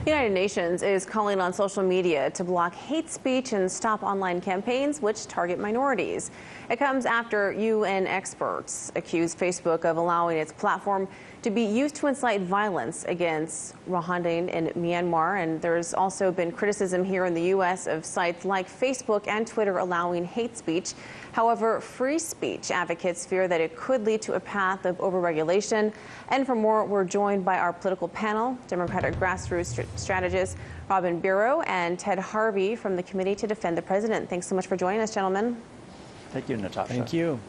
The United Nations is calling on social media to block hate speech and stop online campaigns which target minorities. It comes after UN experts accuse Facebook of allowing its platform to be used to incite violence against Rohingya in Myanmar. And there's also been criticism here in the U.S. of sites like Facebook and Twitter allowing hate speech. However, free speech advocates fear that it could lead to a path of overregulation. And for more, we're joined by our political panel, Democratic grassroots strategist Robin Bureau and Ted Harvey from the Committee to Defend the President. Thanks so much for joining us, gentlemen. Thank you, Natasha. Thank you.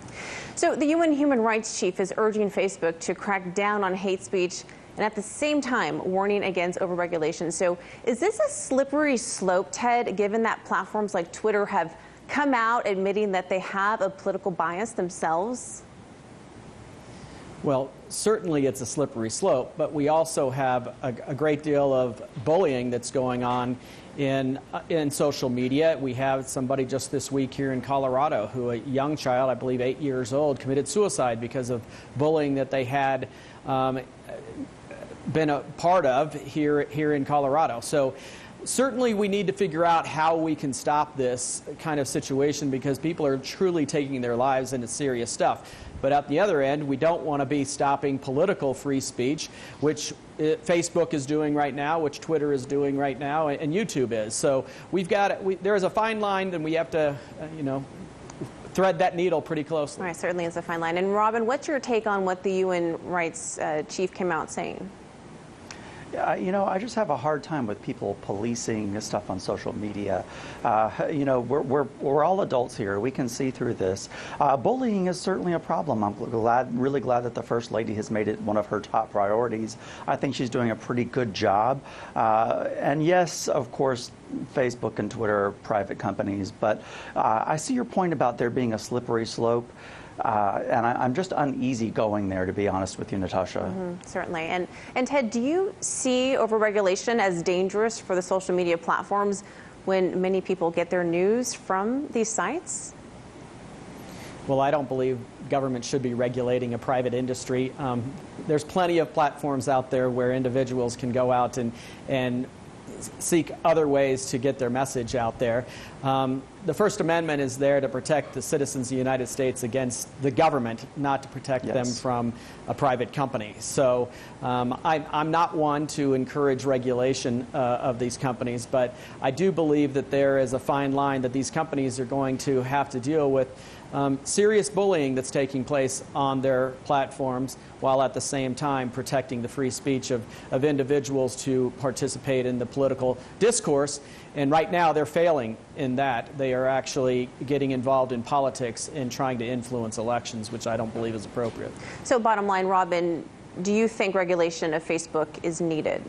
So the UN Human Rights Chief is urging Facebook to crack down on hate speech and at the same time warning against overregulation. So is this a slippery slope, Ted, given that platforms like Twitter have come out admitting that they have a political bias themselves? Well, certainly it's a slippery slope, but we also have a great deal of bullying that's going on in social media. We have somebody just this week here in Colorado who, a young child, I believe 8 years old, committed suicide because of bullying that they had been a part of here in Colorado. So certainly we need to figure out how we can stop this kind of situation because people are truly taking their lives into serious stuff. But at the other end, we don't want to be stopping political free speech, which Facebook is doing right now, which Twitter is doing right now, and YouTube is. So there is a fine line, and we have to, thread that needle pretty closely. All right, certainly it's a fine line. And Robin, what's your take on what the UN rights chief came out saying? I just have a hard time with people policing stuff on social media. We're all adults here. We can see through this. Bullying is certainly a problem. I'm really glad that the First Lady has made it one of her top priorities. I think she's doing a pretty good job. And yes, of course, Facebook and Twitter are private companies, but I see your point about there being a slippery slope. And I'm just uneasy going there, to be honest with you, Natasha. Certainly. And Ted, do you see overregulation as dangerous for the social media platforms when many people get their news from these sites? Well, I don't believe government should be regulating a private industry. There's plenty of platforms out there where individuals can go out and seek other ways to get their message out there. The First Amendment is there to protect the citizens of the United States against the government, not to protect them from a private company. So I'm not one to encourage regulation of these companies, but I do believe that there is a fine line that these companies are going to have to deal with serious bullying that's taking place on their platforms, while at the same time protecting the free speech of individuals to participate in the political discourse. And right now they're failing in that. They are actually getting involved in politics and trying to influence elections, which I don't believe is appropriate. So bottom line, Robin, do you think regulation of Facebook is needed?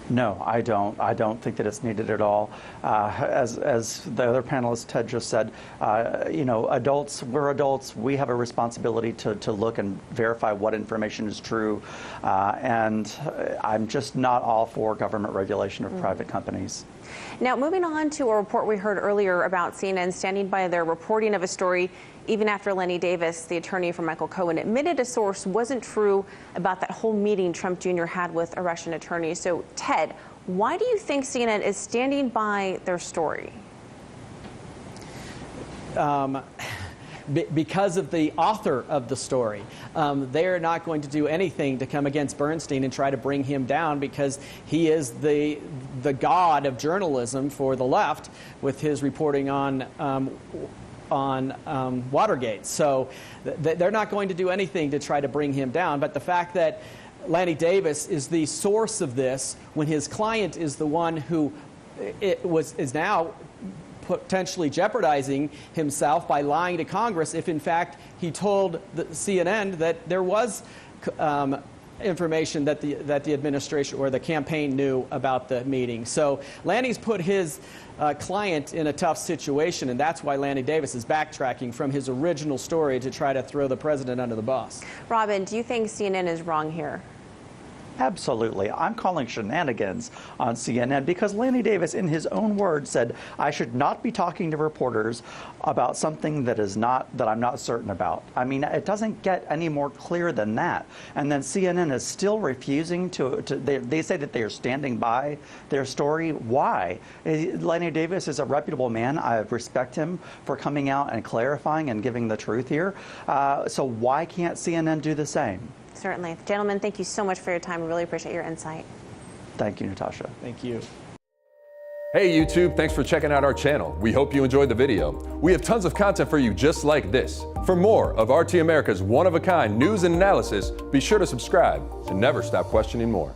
No, I don't. I don't think that it's needed at all. As the other panelist, Ted, just said, adults, we're adults. We have a responsibility to look and verify what information is true. And I'm just not all for government regulation of private companies. Now, moving on to a report we heard earlier about CNN standing by their reporting of a story even after Lanny Davis, the attorney for Michael Cohen, admitted a source wasn't true about that whole meeting Trump Jr. had with a Russian attorney. So, Ted, why do you think CNN is standing by their story? Because of the author of the story. They are not going to do anything to come against Bernstein and try to bring him down because he is the god of journalism for the left with his reporting on Watergate. So they're not going to do anything to try to bring him down. But the fact that Lanny Davis is the source of this when his client is the one who is now potentially jeopardizing himself by lying to Congress if, in fact, he told the CNN that there was information that the administration or the campaign knew about the meeting. So Lanny's put his client in a tough situation, and that's why Lanny Davis is backtracking from his original story to try to throw the president under the bus. Robin, do you think CNN is wrong here? Absolutely. I'm calling shenanigans on CNN because Lanny Davis, in his own words, said I should not be talking to reporters about something that I'm not certain about. I mean, it doesn't get any more clear than that. And then CNN is still refusing they say that they are standing by their story. Why? Lanny Davis is a reputable man. I respect him for coming out and clarifying and giving the truth here. So why can't CNN do the same? Certainly. Gentlemen, thank you so much for your time. We really appreciate your insight. Thank you, Natasha. Thank you. Hey YouTube, thanks for checking out our channel. We hope you enjoyed the video. We have tons of content for you just like this. For more of RT America's one-of-a-kind news and analysis, be sure to subscribe to never stop questioning more.